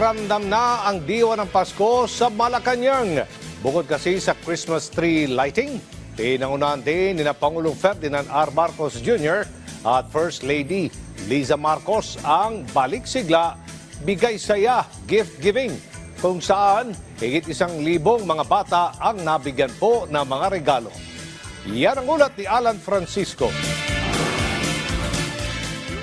ramdam na ang diwa ng Pasko sa Malacanang. Bukod kasi sa Christmas tree lighting, pinangunahan din ni Pangulong Ferdinand R. Marcos Jr. at First Lady Liza Marcos ang balik sigla, bigay saya, gift giving, kung saan higit 1,000 mga bata ang nabigyan po ng mga regalo. Yan ang ulat ni Alan Francisco.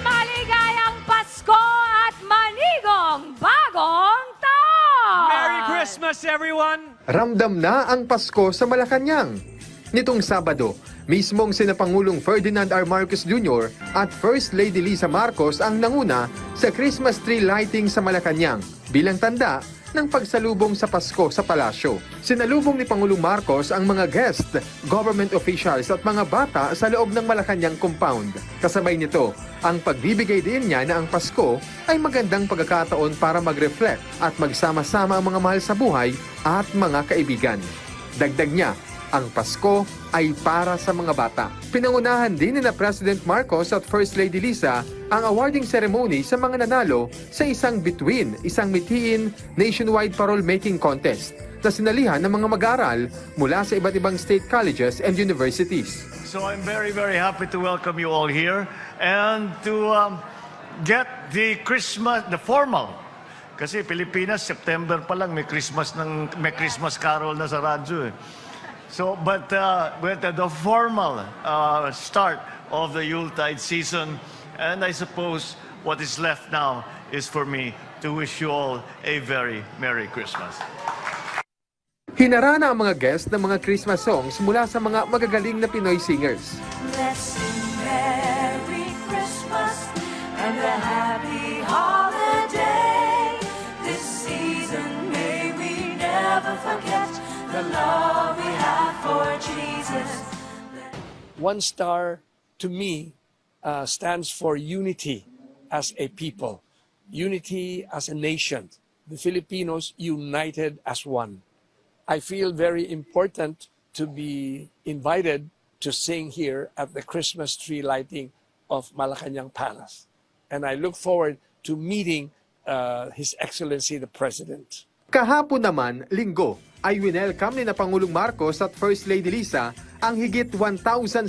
Maligayang Pasko at manigong bagong taon! Merry Christmas, everyone! Ramdam na ang Pasko sa Malacanang. Nitong Sabado, mismong sina Pangulong Ferdinand R. Marcos Jr. at First Lady Liza Marcos ang nanguna sa Christmas tree lighting sa Malacanang bilang tanda ng pagsalubong sa Pasko sa palasyo. Sinalubong ni Pangulong Marcos ang mga guest, government officials at mga bata sa loob ng Malacanang compound. Kasabay nito, ang pagbibigay din niya na ang Pasko ay magandang pagkakataon para mag-reflect at magsama-sama ang mga mahal sa buhay at mga kaibigan. Dagdag niya, ang Pasko ay para sa mga bata. Pinangunahan din ni President Marcos at First Lady Liza ang awarding ceremony sa mga nanalo sa isang mitiin nationwide parole making contest na sinalihan ng mga mag-aaral mula sa iba't ibang state colleges and universities. So I'm very, very happy to welcome you all here and to get the formal. Kasi Pilipinas, September pa lang may Christmas carol na sa radyo eh. So, but the formal start of the Yuletide season, and I suppose what is left now is for me to wish you all a very Merry Christmas. Hinarana ang mga guest ng mga Christmas songs mula sa mga magagaling na Pinoy singers. Let's sing Merry Christmas and a happy holiday. This season may we never forget the love we have for Jesus. One star, to me, stands for unity as a people, unity as a nation, the Filipinos united as one. I feel very important to be invited to sing here at the Christmas tree lighting of Malacanang Palace. And I look forward to meeting His Excellency the President. Kahapon naman, Linggo, ay winelcome ni Pangulong Marcos at First Lady Liza ang higit 1,700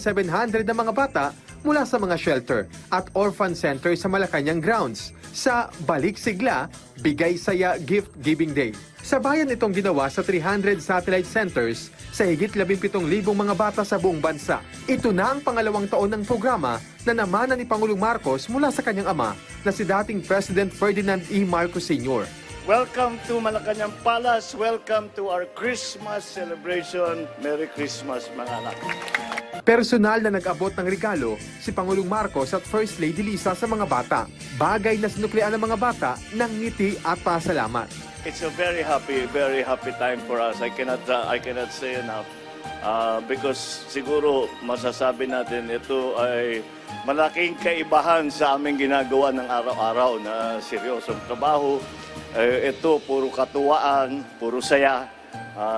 na mga bata mula sa mga shelter at orphan center sa Malacanang grounds sa Balik Sigla, Bigay Saya Gift Giving Day. Sa bayan itong ginawa sa 300 satellite centers sa higit 17,000 mga bata sa buong bansa. Ito na ang pangalawang taon ng programa na namana ni Pangulong Marcos mula sa kanyang ama na si dating President Ferdinand E. Marcos Sr. Welcome to Malacanang Palace. Welcome to our Christmas celebration. Merry Christmas, mga anak. Personal na nag-abot ng regalo si Pangulong Marcos at First Lady Liza sa mga bata. Bagay na sinuklian ng mga bata ng ngiti at pasalamat. It's a very happy time for us. I cannot say enough. Because siguro masasabi natin ito ay malaking kaibahan sa aming ginagawa ng araw-araw na seryosong trabaho. Ito puro katuwaan, puro saya.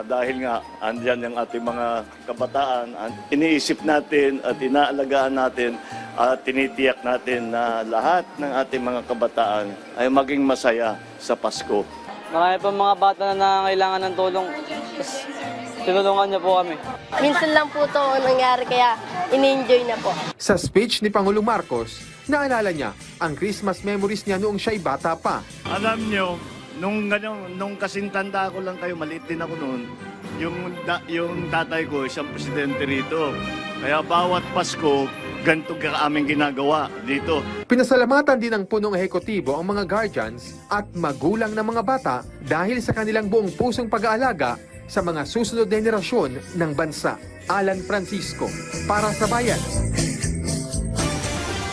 Dahil nga andyan yung ating mga kabataan, iniisip natin at inaalagaan natin at tinitiyak natin na lahat ng ating mga kabataan ay maging masaya sa Pasko. Marami pa mga bata na nangangailangan ng tulong. Tinulungan niyo po kami. Minsan lang po ito nangyari kaya in-enjoy na po. Sa speech ni Pangulong Marcos, naalala niya ang Christmas memories niya noong siya'y bata pa. Alam niyo, nung kasintanda ko lang kayo, maliit din ako noon, yung tatay ko, isang presidente rito. Kaya bawat Pasko, ganito ka aming ginagawa dito. Pinasalamatan din ng punong ehekutibo ang mga guardians at magulang ng mga bata dahil sa kanilang buong pusong pag-aalaga sa mga susunod na henerasyon ng bansa. Alan Francisco, para sa Bayan.